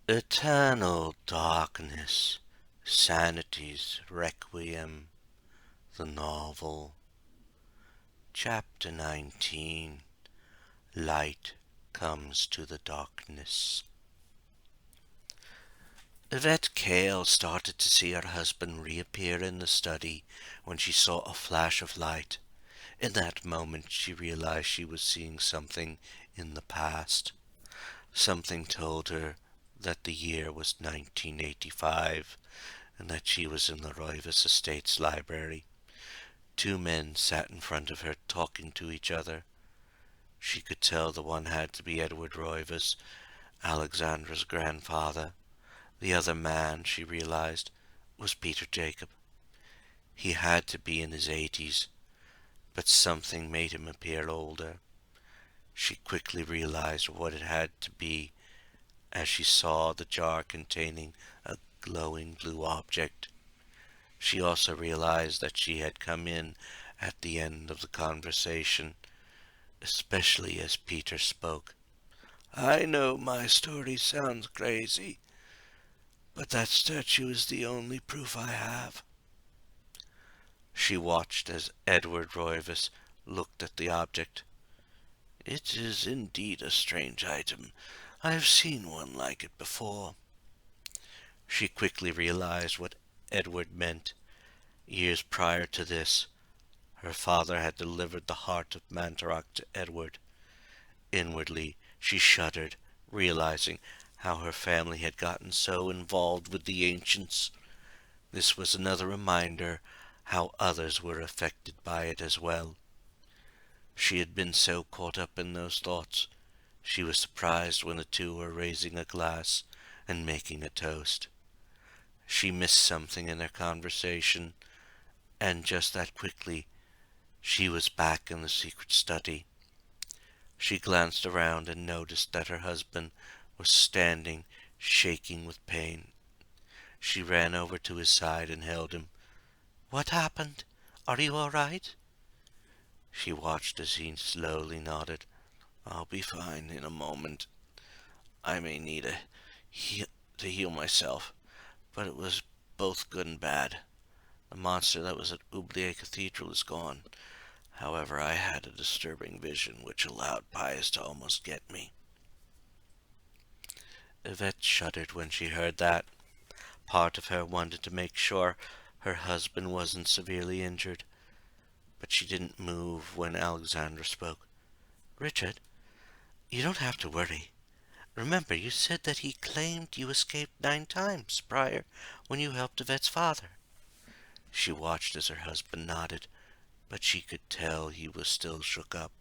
Eternal Darkness, Sanity's Requiem, the novel, Chapter 19, Light Comes to the Darkness. Yvette Cale started to see her husband reappear in the study when she saw a flash of light. In that moment she realized she was seeing something in the past. Something told her that the year was 1985 and that she was in the Roivas Estates library. Two men sat in front of her talking to each other. She could tell the one had to be Edward Roivas, Alexandra's grandfather. The other man, she realized, was Peter Jacob. He had to be in his 80s, but something made him appear older. She quickly realized what it had to be as she saw the jar containing a glowing blue object. She also realized that she had come in at the end of the conversation, especially as Peter spoke. "I know my story sounds crazy, but that statue is the only proof I have." She watched as Edward Roivas looked at the object. "It is indeed a strange item. I have seen one like it before." She quickly realized what Edward meant. Years prior to this, her father had delivered the heart of Mantarok to Edward. Inwardly, she shuddered, realizing how her family had gotten so involved with the ancients. This was another reminder how others were affected by it as well. She had been so caught up in those thoughts, she was surprised when the two were raising a glass and making a toast. She missed something in their conversation, and just that quickly, she was back in the secret study. She glanced around and noticed that her husband was standing, shaking with pain. She ran over to his side and held him. "What happened? Are you all right?" She watched as he slowly nodded. "I'll be fine in a moment. I may need to heal myself, but it was both good and bad. The monster that was at Oubliette Cathedral is gone. However, I had a disturbing vision which allowed Pius to almost get me." Yvette shuddered when she heard that. Part of her wanted to make sure her husband wasn't severely injured, but she didn't move when Alexandra spoke. "Richard, you don't have to worry. Remember, you said that he claimed you escaped 9 times prior when you helped Yvette's father." She watched as her husband nodded, but she could tell he was still shook up.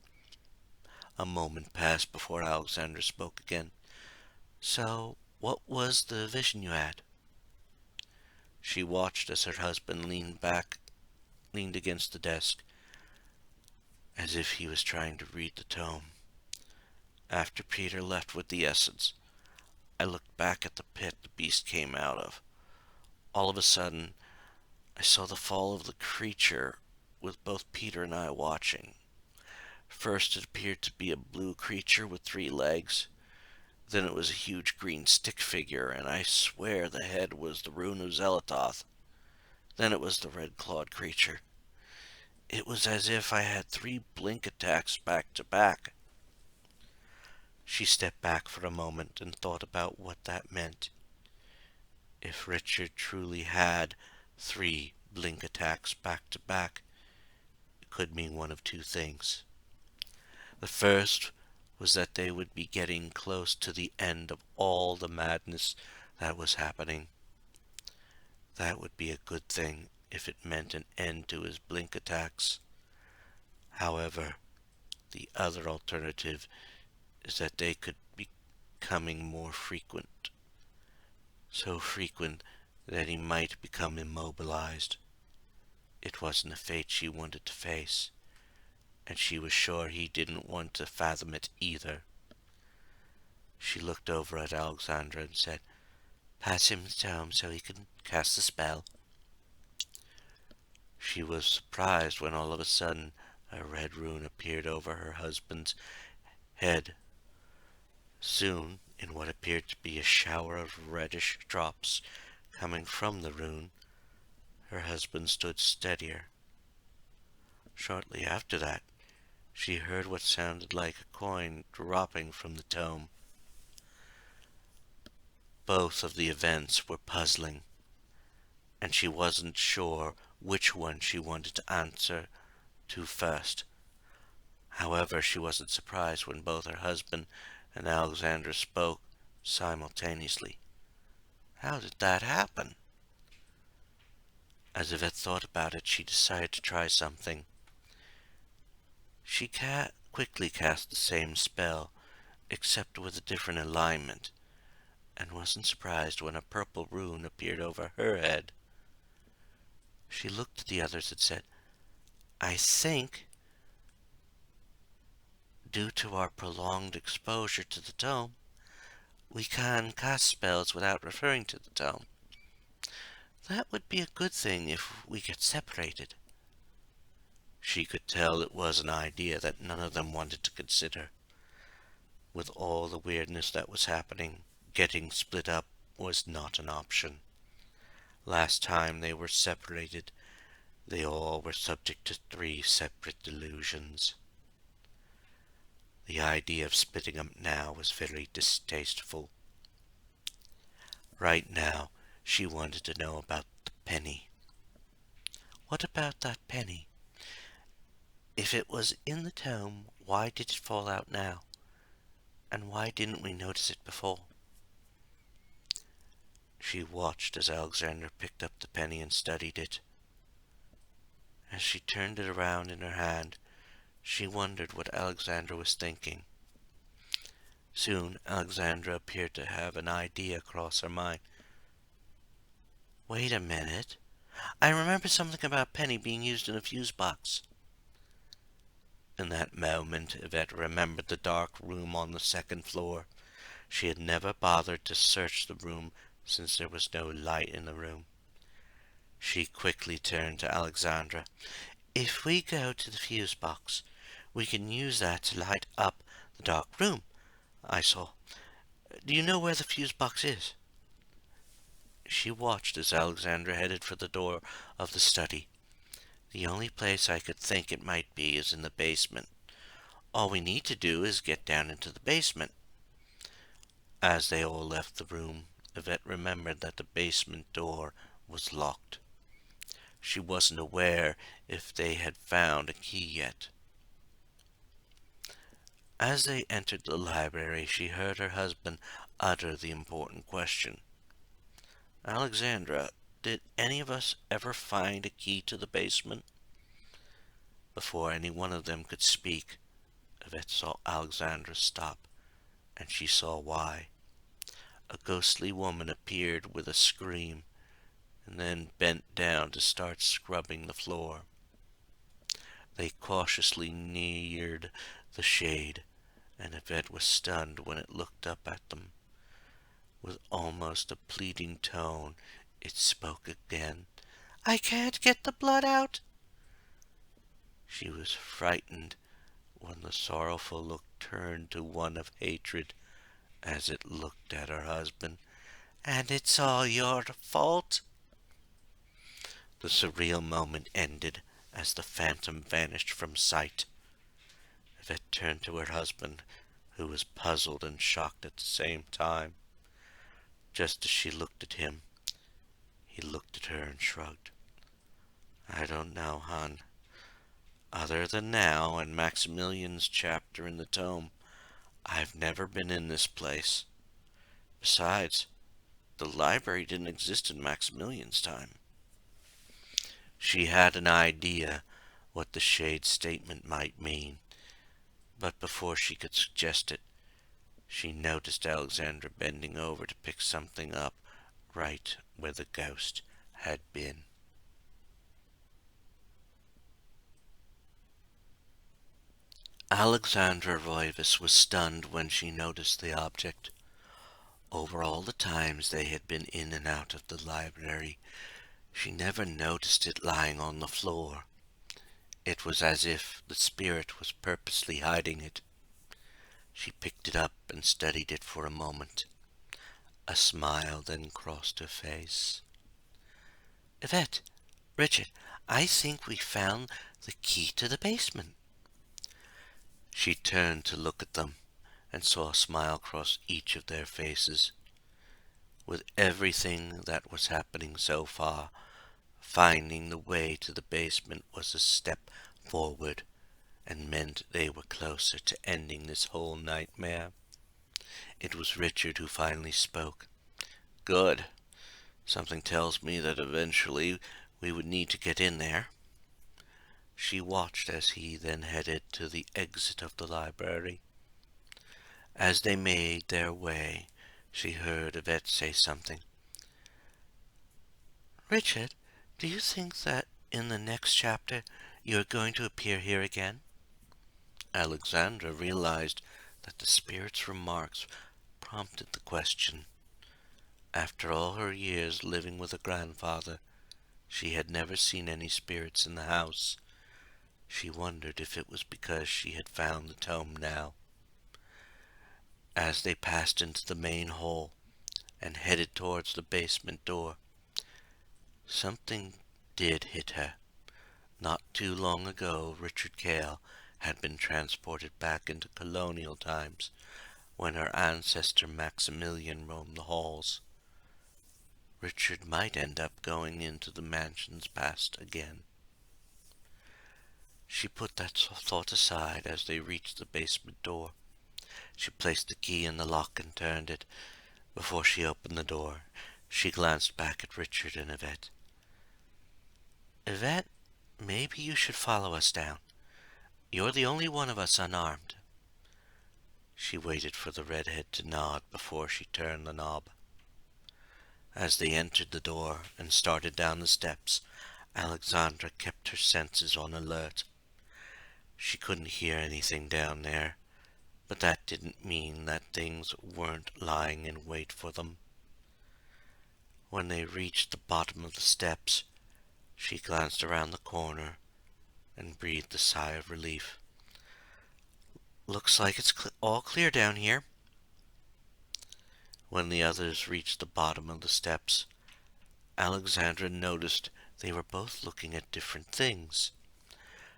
A moment passed before Alexandra spoke again. "So, what was the vision you had?" She watched as her husband leaned against the desk, as if he was trying to read the tome. "After Peter left with the essence, I looked back at the pit the beast came out of. All of a sudden, I saw the fall of the creature, with both Peter and I watching. First it appeared to be a blue creature with 3 legs. Then it was a huge green stick figure, and I swear the head was the rune of Zelatoth. Then it was the red-clawed creature. It was as if I had 3 blink attacks back to back." She stepped back for a moment and thought about what that meant. If Richard truly had 3 blink attacks back to back, it could mean one of 2 things. The first was that they would be getting close to the end of all the madness that was happening. That would be a good thing if it meant an end to his blink attacks. However, the other alternative is that they could be becoming more frequent. So frequent that he might become immobilized. It wasn't a fate she wanted to face, and she was sure he didn't want to fathom it either. She looked over at Alexandra and said, "Pass him to home so he can cast the spell." She was surprised when all of a sudden a red rune appeared over her husband's head. Soon In what appeared to be a shower of reddish drops coming from the rune, her husband stood steadier. Shortly after that, she heard what sounded like a coin dropping from the tome. Both of the events were puzzling, and she wasn't sure which one she wanted to answer to first. However, she wasn't surprised when both her husband and Alexandra spoke simultaneously. How did that happen? As Yvette thought about it, she decided to try something. She quickly cast the same spell, except with a different alignment, and wasn't surprised when a purple rune appeared over her head. She looked at the others and said, "I think, due to our prolonged exposure to the tome, we can cast spells without referring to the tome. That would be a good thing if we get separated." She could tell it was an idea that none of them wanted to consider. With all the weirdness that was happening, getting split up was not an option. Last time they were separated, they all were subject to 3 separate delusions. The idea of splitting up now was very distasteful. Right now, she wanted to know about the penny. What about that penny? If it was in the tome, why did it fall out now? And why didn't we notice it before? She watched as Alexandra picked up the penny and studied it. As she turned it around in her hand, she wondered what Alexandra was thinking. Soon, Alexandra appeared to have an idea cross her mind. Wait a minute. I remember something about penny being used in a fuse box. In that moment, Yvette remembered the dark room on the 2nd floor. She had never bothered to search the room since there was no light in the room. She quickly turned to Alexandra. If we go to the fuse box, we can use that to light up the dark room I saw. Do you know where the fuse box is? She watched as Alexandra headed for the door of the study. The only place I could think it might be is in the basement. All we need to do is get down into the basement. As they all left the room, Yvette remembered that the basement door was locked. She wasn't aware if they had found a key yet. As they entered the library, she heard her husband utter the important question. Alexandra, did any of us ever find a key to the basement? Before any one of them could speak, Yvette saw Alexandra stop, and she saw why. A ghostly woman appeared with a scream, and then bent down to start scrubbing the floor. They cautiously neared the shade, and Yvette was stunned when it looked up at them. With almost a pleading tone, it spoke again. "I can't get the blood out." She was frightened when the sorrowful look turned to one of hatred as it looked at her husband. "And it's all your fault?" The surreal moment ended as the phantom vanished from sight. Yvette turned to her husband, who was puzzled and shocked at the same time. Just as she looked at him, he looked at her and shrugged. "I don't know, hon. Other than now and Maximilian's chapter in the tome, I've never been in this place. Besides, the library didn't exist in Maximilian's time." She had an idea what the shade's statement might mean, but before she could suggest it, she noticed Alexandra bending over to pick something up right where the ghost had been. Alexandra Roivas was stunned when she noticed the object. Over all the times they had been in and out of the library, she never noticed it lying on the floor. It was as if the spirit was purposely hiding it. She picked it up and studied it for a moment. A smile then crossed her face. "Yvette, Richard, I think we found the key to the basement." She turned to look at them and saw a smile cross each of their faces. With everything that was happening so far, finding the way to the basement was a step forward and meant they were closer to ending this whole nightmare. It was Richard who finally spoke. "Good. Something tells me that eventually we would need to get in there." She watched as he then headed to the exit of the library. As they made their way, she heard Yvette say something. "Richard, do you think that in the next chapter you are going to appear here again?" Alexandra realized that the spirit's remarks prompted the question. After all her years living with her grandfather, she had never seen any spirits in the house. She wondered if it was because she had found the tome now. As they passed into the main hall and headed towards the basement door, something did hit her. Not too long ago, Richard Kale had been transported back into colonial times when her ancestor Maximilian roamed the halls. Richard might end up going into the mansion's past again. She put that thought aside as they reached the basement door. She placed the key in the lock and turned it. Before she opened the door, she glanced back at Richard and Yvette. "Yvette, maybe you should follow us down. You're the only one of us unarmed." She waited for the redhead to nod before she turned the knob. As they entered the door and started down the steps, Alexandra kept her senses on alert. She couldn't hear anything down there, but that didn't mean that things weren't lying in wait for them. When they reached the bottom of the steps, she glanced around the corner and breathed a sigh of relief. "Looks like it's all clear down here." When the others reached the bottom of the steps, Alexandra noticed they were both looking at different things.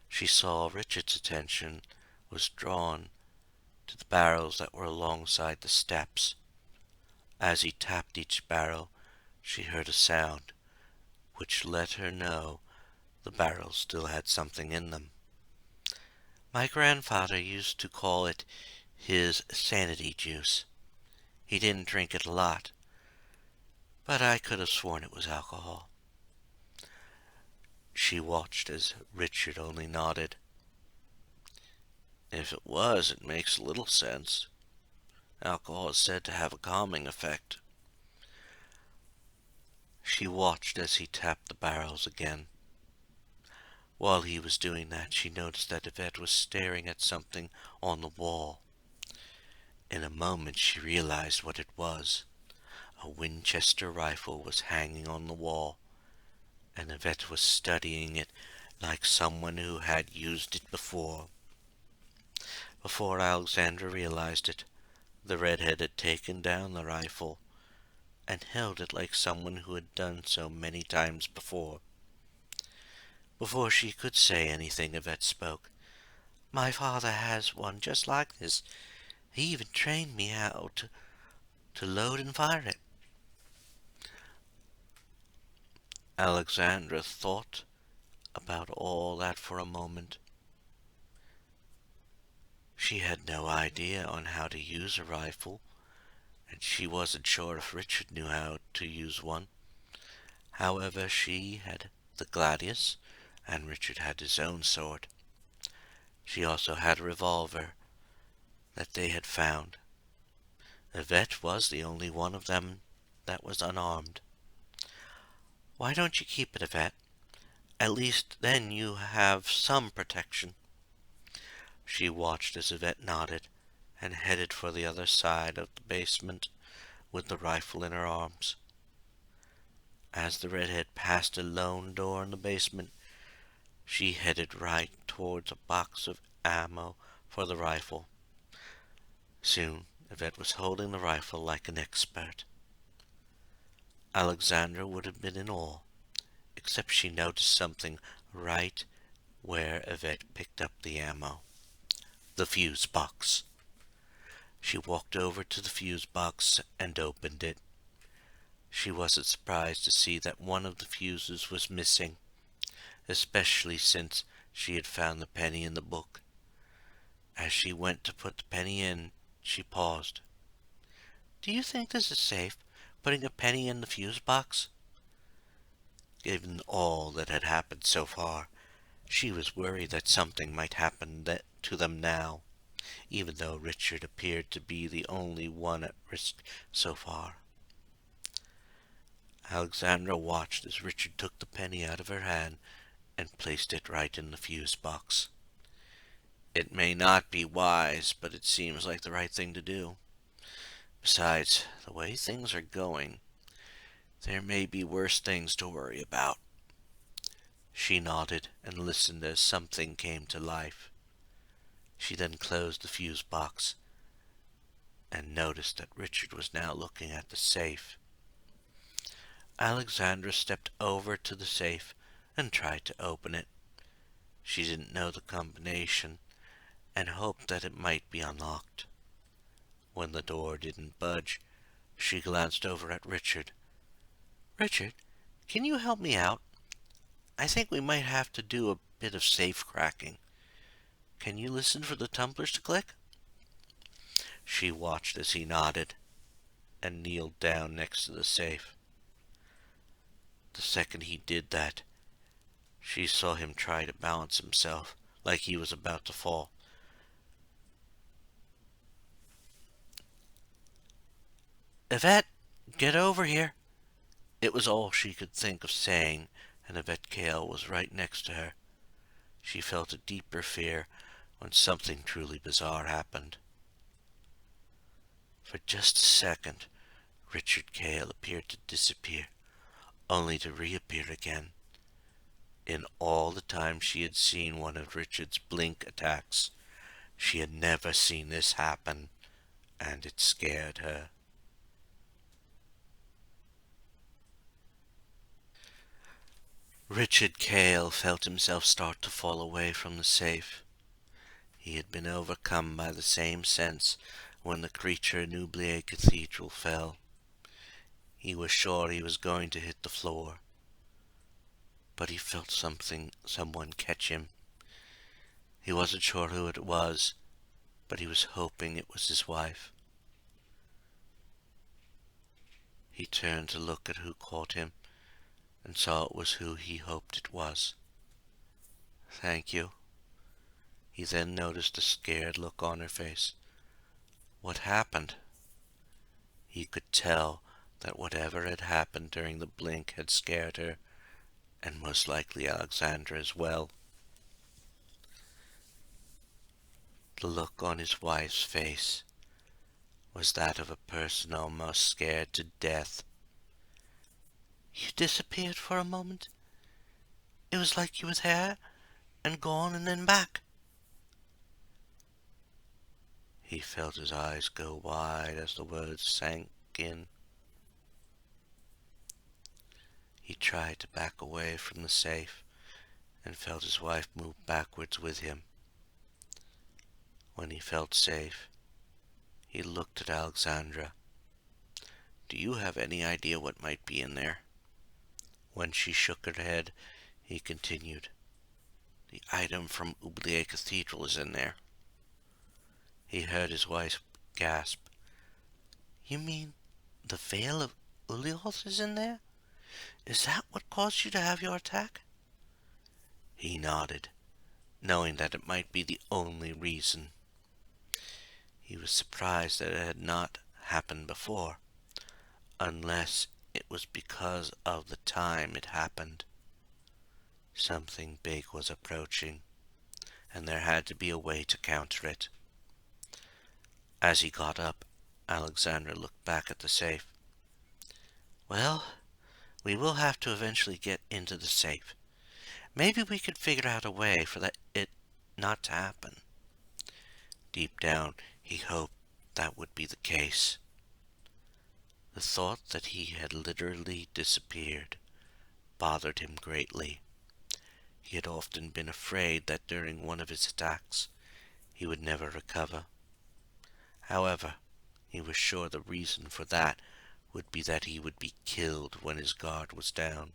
She saw Richard's attention was drawn to the barrels that were alongside the steps. As he tapped each barrel, she heard a sound, which let her know the barrels still had something in them. "My grandfather used to call it his sanity juice. He didn't drink it a lot, but I could have sworn it was alcohol." She watched as Richard only nodded. "If it was, it makes little sense. Alcohol is said to have a calming effect." She watched as he tapped the barrels again. While he was doing that, she noticed that Yvette was staring at something on the wall. In a moment she realized what it was. A Winchester rifle was hanging on the wall, and Yvette was studying it like someone who had used it before. Before Alexandra realized it, the redhead had taken down the rifle and held it like someone who had done so many times before. Before she could say anything, Yvette spoke. "My father has one just like this. He even trained me how to load and fire it." Alexandra thought about all that for a moment. She had no idea on how to use a rifle, and she wasn't sure if Richard knew how to use one. However, she had the gladius, and Richard had his own sword. She also had a revolver that they had found. Yvette was the only one of them that was unarmed. "Why don't you keep it, Yvette? At least then you have some protection." She watched as Yvette nodded and headed for the other side of the basement with the rifle in her arms. As the redhead passed a lone door in the basement, she headed right towards a box of ammo for the rifle. Soon, Yvette was holding the rifle like an expert. Alexandra would have been in awe, except she noticed something right where Yvette picked up the ammo. The fuse box. She walked over to the fuse box and opened it. She wasn't surprised to see that one of the fuses was missing, especially since she had found the penny in the book. As she went to put the penny in, she paused. "Do you think this is safe, putting a penny in the fuse box?" Given all that had happened so far, she was worried that something might happen to them now, even though Richard appeared to be the only one at risk so far. Alexandra watched as Richard took the penny out of her hand and placed it right in the fuse box. "It may not be wise, but it seems like the right thing to do. Besides, the way things are going, there may be worse things to worry about." She nodded and listened as something came to life. She then closed the fuse box and noticed that Richard was now looking at the safe. Alexandra stepped over to the safe and tried to open it. She didn't know the combination and hoped that it might be unlocked. When the door didn't budge, she glanced over at Richard. "Richard, can you help me out? I think we might have to do a bit of safe cracking. Can you listen for the tumblers to click?" She watched as he nodded and kneeled down next to the safe. The second he did that, she saw him try to balance himself like he was about to fall. "Yvette, get over here." It was all she could think of saying, and Yvette Kale was right next to her. She felt a deeper fear when something truly bizarre happened. For just a second, Richard Kale appeared to disappear, only to reappear again. In all the time she had seen one of Richard's blink attacks, she had never seen this happen, and it scared her. Richard Kale felt himself start to fall away from the safe. He had been overcome by the same sense when the creature in Oubliette Cathedral fell. He was sure he was going to hit the floor, but he felt someone catch him. He wasn't sure who it was, but he was hoping it was his wife. He turned to look at who caught him, and saw it was who he hoped it was. "Thank you." He then noticed a scared look on her face. What happened? He could tell that whatever had happened during the blink had scared her, and most likely Alexandra as well. The look on his wife's face was that of a person almost scared to death. "You disappeared for a moment. It was like you were there, and gone, and then back." He felt his eyes go wide as the words sank in. He tried to back away from the safe, and felt his wife move backwards with him. When he felt safe, he looked at Alexandra. "Do you have any idea what might be in there?" When she shook her head, he continued, "The item from Oubliette Cathedral is in there." He heard his wife gasp. "You mean the veil of Ulioth is in there? Is that what caused you to have your attack?" He nodded, knowing that it might be the only reason. He was surprised that it had not happened before, unless it was because of the time it happened. Something big was approaching, and there had to be a way to counter it. As he got up, Alexandra looked back at the safe. "Well, we will have to eventually get into the safe. Maybe we could figure out a way for it not to happen." Deep down, he hoped that would be the case. The thought that he had literally disappeared bothered him greatly. He had often been afraid that during one of his attacks he would never recover. However, he was sure the reason for that would be that he would be killed when his guard was down.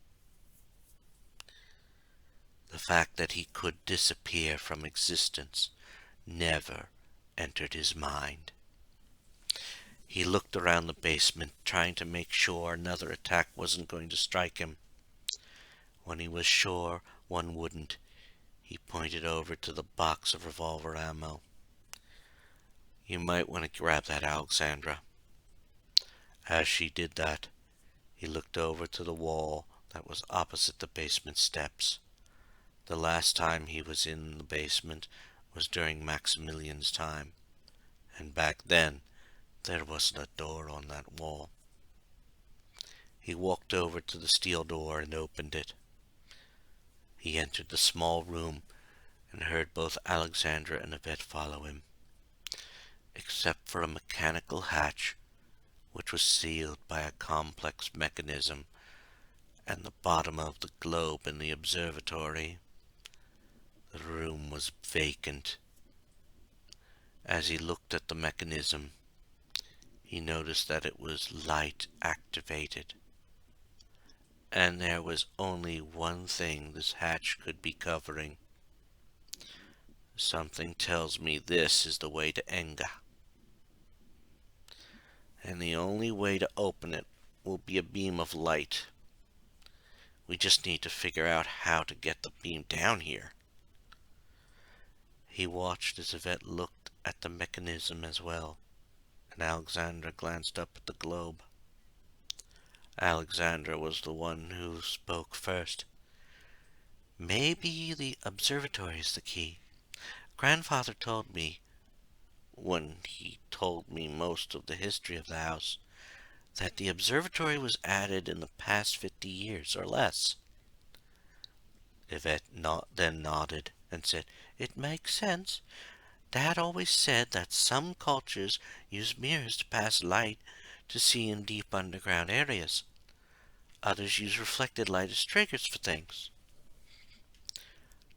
The fact that he could disappear from existence never entered his mind. He looked around the basement, trying to make sure another attack wasn't going to strike him. When he was sure one wouldn't, he pointed over to the box of revolver ammo. "You might want to grab that, Alexandra." As she did that, he looked over to the wall that was opposite the basement steps. The last time he was in the basement was during Maximilian's time, and back then there wasn't a door on that wall. He walked over to the steel door and opened it. He entered the small room and heard both Alexandra and Yvette follow him. Except for a mechanical hatch, which was sealed by a complex mechanism, and the bottom of the globe in the observatory, the room was vacant. As he looked at the mechanism, he noticed that it was light activated. And there was only one thing this hatch could be covering. Something tells me this is the way to Enga. And the only way to open it will be a beam of light. We just need to figure out how to get the beam down here. He watched as Yvette looked at the mechanism as well, and Alexandra glanced up at the globe. Alexandra was the one who spoke first. "Maybe the observatory is the key. Grandfather told me, when he told me most of the history of the house, that the observatory was added in the past 50 years or less." Yvette then nodded and said, "It makes sense. Dad always said that some cultures use mirrors to pass light to see in deep underground areas. Others use reflected light as triggers for things."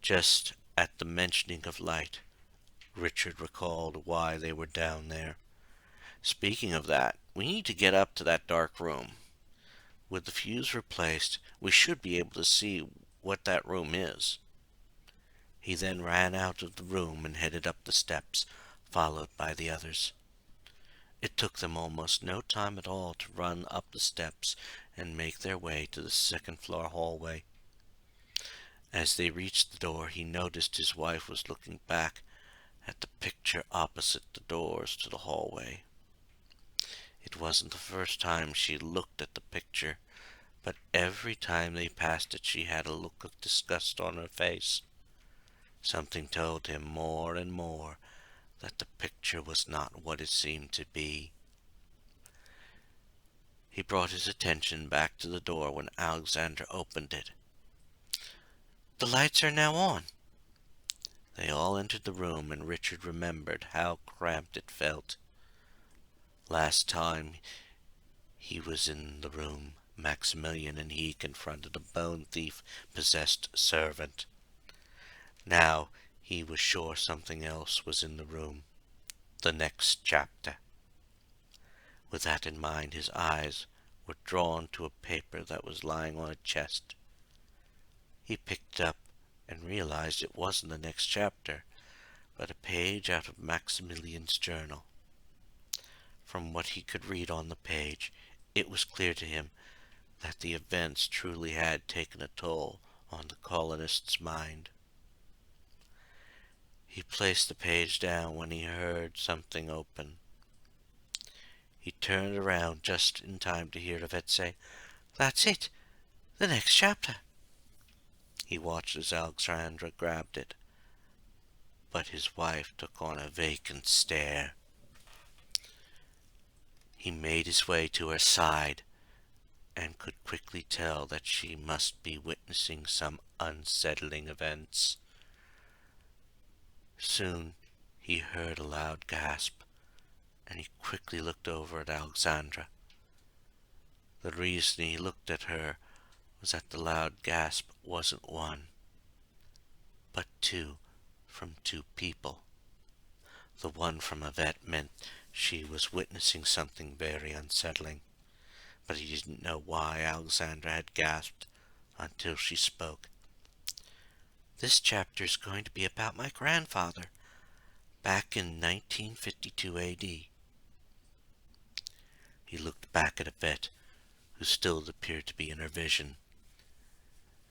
Just at the mentioning of light, Richard recalled why they were down there. "Speaking of that, we need to get up to that dark room. With the fuse replaced, we should be able to see what that room is." He then ran out of the room and headed up the steps, followed by the others. It took them almost no time at all to run up the steps and make their way to the second-floor hallway. As they reached the door, he noticed his wife was looking back at the picture opposite the doors to the hallway. It wasn't the first time she looked at the picture, but every time they passed it she had a look of disgust on her face. Something told him more and more that the picture was not what it seemed to be. He brought his attention back to the door when Alexandra opened it. "The lights are now on." They all entered the room, and Richard remembered how cramped it felt. Last time he was in the room, Maximilian and he confronted a bone thief-possessed servant. Now he was sure something else was in the room. The next chapter. With that in mind, his eyes were drawn to a paper that was lying on a chest. He picked it up and realized it wasn't the next chapter, but a page out of Maximilian's journal. From what he could read on the page, it was clear to him that the events truly had taken a toll on the colonist's mind. He placed the page down when he heard something open. He turned around just in time to hear Yvette say, "That's it, the next chapter." He watched as Alexandra grabbed it, but his wife took on a vacant stare. He made his way to her side and could quickly tell that she must be witnessing some unsettling events. Soon he heard a loud gasp, and he quickly looked over at Alexandra. The reason he looked at her was that the loud gasp wasn't one, but two, from two people. The one from Yvette meant she was witnessing something very unsettling, but he didn't know why Alexandra had gasped until she spoke. This chapter is going to be about my grandfather, back in 1952 AD. He looked back at Yvette, who still appeared to be in her vision.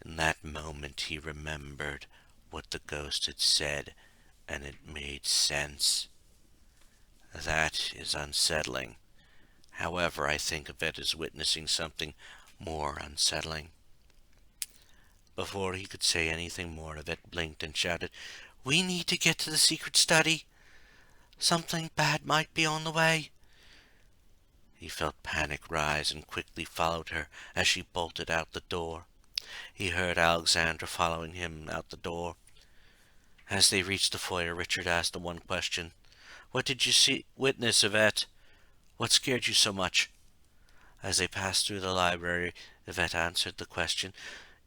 In that moment he remembered what the ghost had said, and it made sense. That is unsettling. However, I think Yvette is witnessing something more unsettling. Before he could say anything more, Yvette blinked and shouted, "We need to get to the secret study. Something bad might be on the way." He felt panic rise and quickly followed her as she bolted out the door. He heard Alexandra following him out the door. As they reached the foyer, Richard asked the one question. "What did you witness, Yvette? What scared you so much?" As they passed through the library, Yvette answered the question.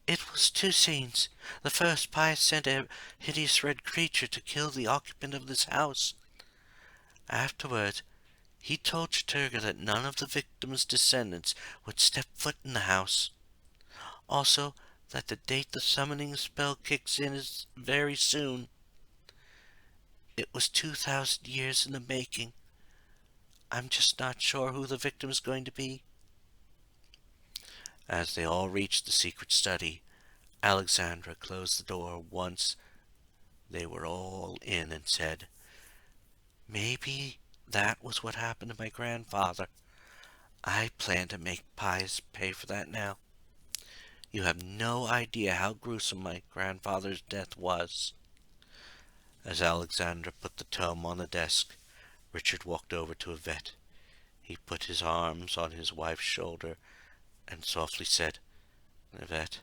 "It was two scenes. The first, Pius sent a hideous red creature to kill the occupant of this house. Afterward, he told Chaturga that none of the victim's descendants would step foot in the house. Also, that the date the summoning spell kicks in is very soon. It was 2,000 years in the making. I'm just not sure who the victim's going to be." As they all reached the secret study, Alexandra closed the door once they were all in and said, "Maybe that was what happened to my grandfather. I plan to make Pius pay for that now. You have no idea how gruesome my grandfather's death was." As Alexandra put the tome on the desk, Richard walked over to Yvette. He put his arms on his wife's shoulder and softly said, "Yvette,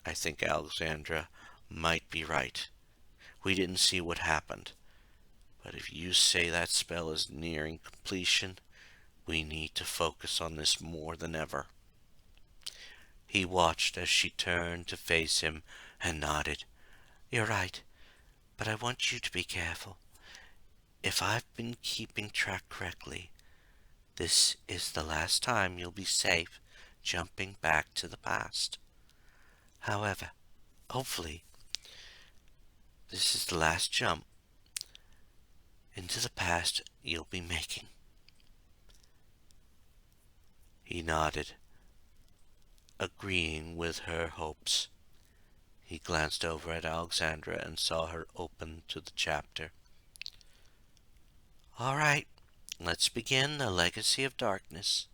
I think Alexandra might be right. We didn't see what happened. But if you say that spell is nearing completion, we need to focus on this more than ever." He watched as she turned to face him and nodded. "You're right, but I want you to be careful. If I've been keeping track correctly, this is the last time you'll be safe jumping back to the past. However, hopefully, this is the last jump into the past you'll be making." He nodded, agreeing with her hopes. He glanced over at Alexandra and saw her open to the chapter. "All right, let's begin the Legacy of Darkness."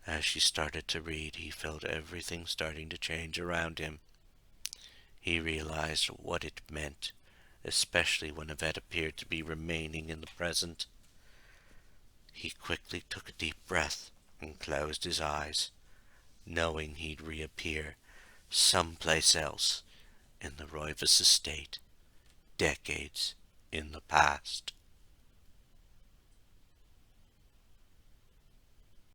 As she started to read, he felt everything starting to change around him. He realized what it meant, especially when Yvette appeared to be remaining in the present. He quickly took a deep breath and closed his eyes, knowing he'd reappear someplace else in the Roivas estate, decades in the past.